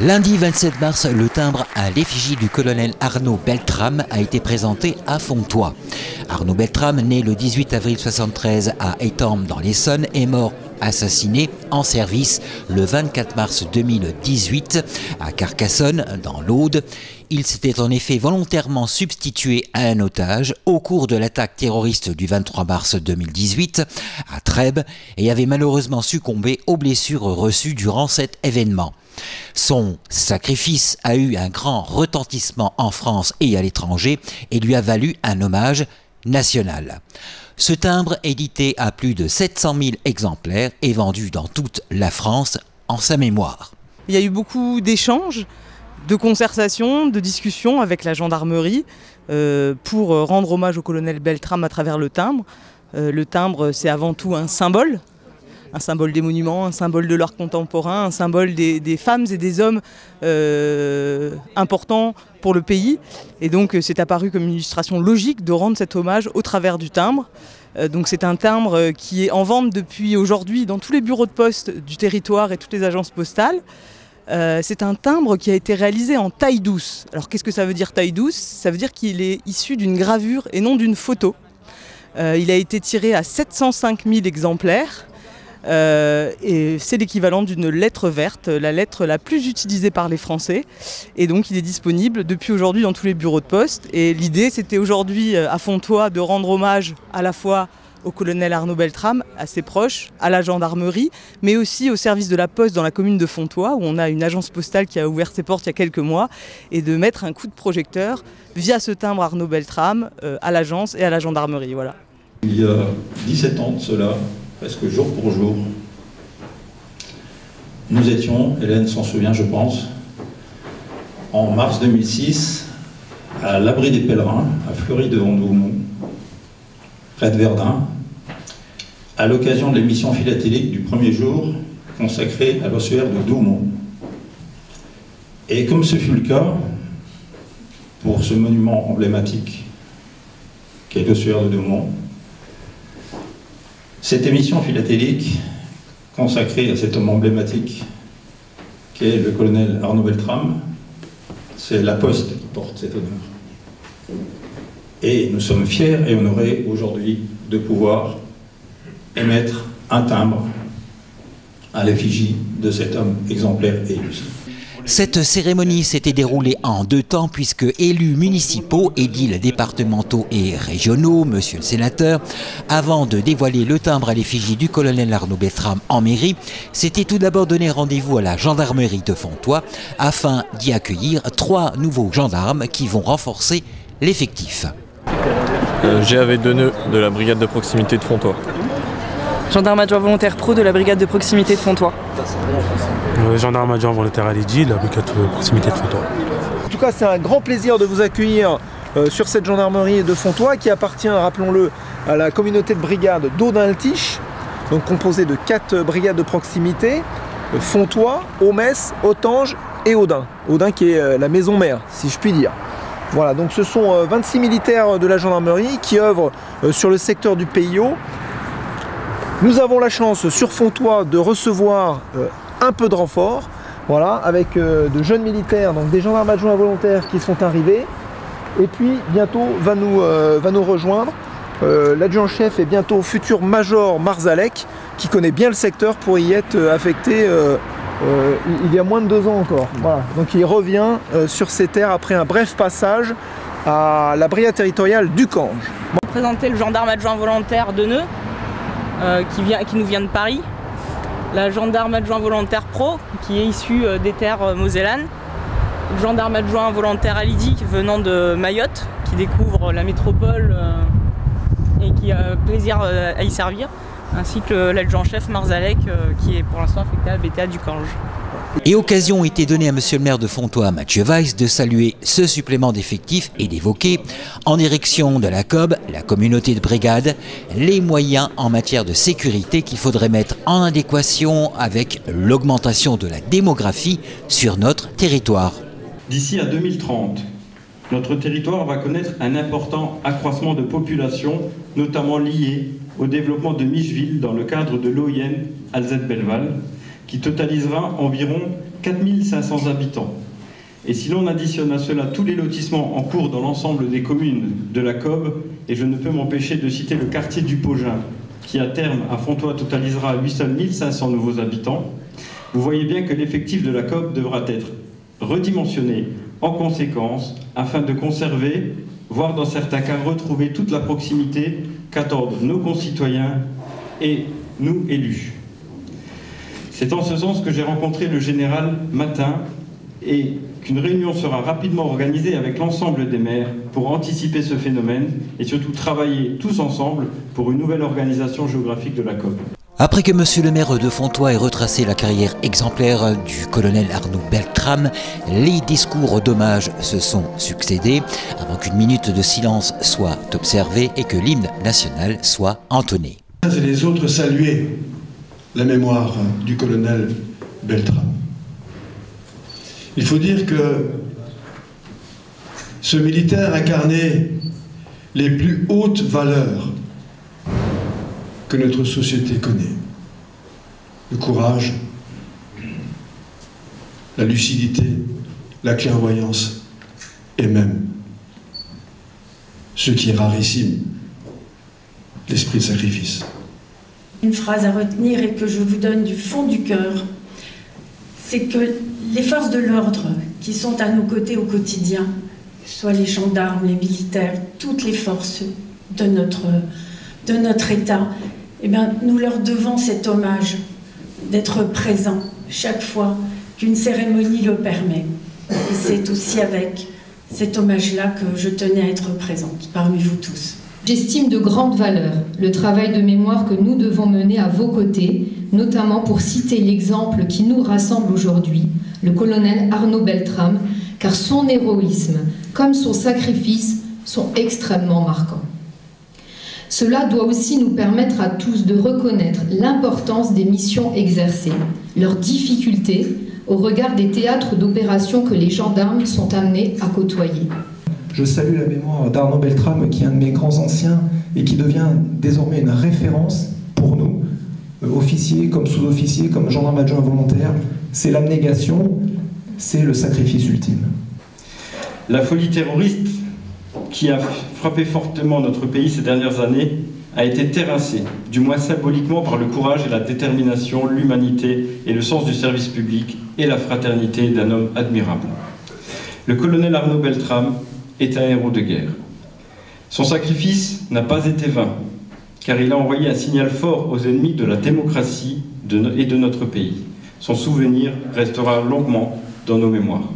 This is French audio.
Lundi 27 mars, le timbre à l'effigie du colonel Arnaud Beltrame a été présenté à Fontoy. Arnaud Beltrame, né le 18 avril 1973 à Étampes dans l'Essonne, est mort assassiné en service le 24 mars 2018 à Carcassonne dans l'Aude. Il s'était en effet volontairement substitué à un otage au cours de l'attaque terroriste du 23 mars 2018 à Trèbes et avait malheureusement succombé aux blessures reçues durant cet événement. Son sacrifice a eu un grand retentissement en France et à l'étranger et lui a valu un hommage national. Ce timbre, édité à plus de 700 000 exemplaires, est vendu dans toute la France en sa mémoire. Il y a eu beaucoup d'échanges, de concertations, de discussions avec la gendarmerie pour rendre hommage au colonel Beltrame à travers le timbre. Le timbre, c'est avant tout un symbole des monuments, un symbole de l'art contemporain, un symbole des femmes et des hommes importants pour le pays. Et donc c'est apparu comme une illustration logique de rendre cet hommage au travers du timbre. Donc c'est un timbre qui est en vente depuis aujourd'hui dans tous les bureaux de poste du territoire et toutes les agences postales. C'est un timbre qui a été réalisé en taille douce. Alors qu'est-ce que ça veut dire taille douce? Ça veut dire qu'il est issu d'une gravure et non d'une photo. Il a été tiré à 705 000 exemplaires. Et c'est l'équivalent d'une lettre verte, la lettre la plus utilisée par les Français. Et donc il est disponible depuis aujourd'hui dans tous les bureaux de poste. Et l'idée c'était aujourd'hui à Fontoy de rendre hommage à la fois au colonel Arnaud Beltrame, à ses proches, à la gendarmerie, mais aussi au service de la Poste dans la commune de Fontoy, où on a une agence postale qui a ouvert ses portes il y a quelques mois, et de mettre un coup de projecteur via ce timbre Arnaud Beltrame à l'agence et à la gendarmerie. Voilà. Il y a 17 ans de cela, presque jour pour jour, nous étions, Hélène s'en souvient je pense, en mars 2006, à l'abri des pèlerins, à Fleury-de-Vendôme, près de Verdun, à l'occasion de l'émission philatélique du premier jour consacrée à l'ossuaire de Douaumont. Et comme ce fut le cas pour ce monument emblématique qu'est l'ossuaire de Douaumont, cette émission philatélique consacrée à cet homme emblématique qu'est le colonel Arnaud Beltrame, c'est la Poste qui porte cet honneur. Et nous sommes fiers et honorés aujourd'hui de pouvoir émettre un timbre à l'effigie de cet homme exemplaire et illustre. Cette cérémonie s'était déroulée en 2 temps puisque élus municipaux, édiles départementaux et régionaux, monsieur le sénateur, avant de dévoiler le timbre à l'effigie du colonel Arnaud Beltrame en mairie, s'était tout d'abord donné rendez-vous à la gendarmerie de Fontoy afin d'y accueillir 3 nouveaux gendarmes qui vont renforcer l'effectif. GAV 2 nœuds de la brigade de proximité de Fontoy. Gendarme adjoint volontaire pro de la brigade de proximité de Fontoy. Gendarme adjoint volontaire à l'IDI, la brigade de proximité de Fontoy. En tout cas, c'est un grand plaisir de vous accueillir sur cette gendarmerie de Fontoy qui appartient, rappelons-le, à la communauté de brigades d'Audun-le-Tiche, donc composée de 4 brigades de proximité, Fontoy, Aumesse, Autange et Audun. Audun qui est la maison mère, si je puis dire. Voilà, donc ce sont 26 militaires de la gendarmerie qui œuvrent sur le secteur du PIO. Nous avons la chance sur Fontoy de recevoir un peu de renfort, voilà, avec de jeunes militaires, donc des gendarmes adjoints volontaires qui sont arrivés. Et puis bientôt va nous rejoindre l'adjudant-chef et bientôt futur major Marzalek, qui connaît bien le secteur pour y être affecté il y a moins de 2 ans encore. Voilà. Donc il revient sur ces terres après un bref passage à la brigade territoriale du Cange. Je vais présenter le gendarme adjoint volontaire de Nœuds, qui nous vient de Paris. La gendarme adjoint volontaire pro, qui est issu des terres mosellanes. Le gendarme adjoint volontaire à l'IDI, venant de Mayotte, qui découvre la métropole et qui a plaisir à y servir. Ainsi que l'adjudant-chef Marzalek, qui est pour l'instant affecté à la BTA du Cange. Et occasion était donnée à monsieur le maire de Fontoy, Mathieu Weiss, de saluer ce supplément d'effectifs et d'évoquer, en direction de la COB, la communauté de brigade, les moyens en matière de sécurité qu'il faudrait mettre en adéquation avec l'augmentation de la démographie sur notre territoire. D'ici à 2030, notre territoire va connaître un important accroissement de population, notamment lié au développement de Micheville dans le cadre de l'OIN Alzette-Belleval, qui totalisera environ 4500 habitants. Et si l'on additionne à cela tous les lotissements en cours dans l'ensemble des communes de la Cobe, et je ne peux m'empêcher de citer le quartier du Pogin, qui à terme à Fontoy totalisera à lui seul 1500 nouveaux habitants, vous voyez bien que l'effectif de la Cobe devra être redimensionné en conséquence afin de conserver, voire dans certains cas retrouver toute la proximité qu'attendent nos concitoyens et nous élus. C'est en ce sens que j'ai rencontré le général Matin et qu'une réunion sera rapidement organisée avec l'ensemble des maires pour anticiper ce phénomène et surtout travailler tous ensemble pour une nouvelle organisation géographique de la Cobe. Après que monsieur le maire de Fontoy ait retracé la carrière exemplaire du colonel Arnaud Beltrame, les discours d'hommage se sont succédés avant qu'une minute de silence soit observée et que l'hymne national soit entonné. Et les autres saluaient la mémoire du colonel Beltrame. Il faut dire que ce militaire incarnait les plus hautes valeurs que notre société connaît. Le courage, la lucidité, la clairvoyance et même, ce qui est rarissime, l'esprit de sacrifice. Une phrase à retenir et que je vous donne du fond du cœur, c'est que les forces de l'ordre qui sont à nos côtés au quotidien, que ce soit les gendarmes, les militaires, toutes les forces de notre État, eh bien, nous leur devons cet hommage d'être présents chaque fois qu'une cérémonie le permet. Et c'est aussi avec cet hommage-là que je tenais à être présente parmi vous tous. J'estime de grande valeur le travail de mémoire que nous devons mener à vos côtés, notamment pour citer l'exemple qui nous rassemble aujourd'hui, le colonel Arnaud Beltrame, car son héroïsme, comme son sacrifice, sont extrêmement marquants. Cela doit aussi nous permettre à tous de reconnaître l'importance des missions exercées, leurs difficultés au regard des théâtres d'opérations que les gendarmes sont amenés à côtoyer. Je salue la mémoire d'Arnaud Beltrame, qui est un de mes grands anciens et qui devient désormais une référence pour nous, officiers comme sous-officiers, comme gendarmes adjoints volontaires. C'est l'abnégation, c'est le sacrifice ultime. La folie terroriste qui a frappé fortement notre pays ces dernières années a été terrassée, du moins symboliquement, par le courage et la détermination, l'humanité et le sens du service public et la fraternité d'un homme admirable. Le colonel Arnaud Beltrame est un héros de guerre. Son sacrifice n'a pas été vain, car il a envoyé un signal fort aux ennemis de la démocratie et de notre pays. Son souvenir restera longuement dans nos mémoires.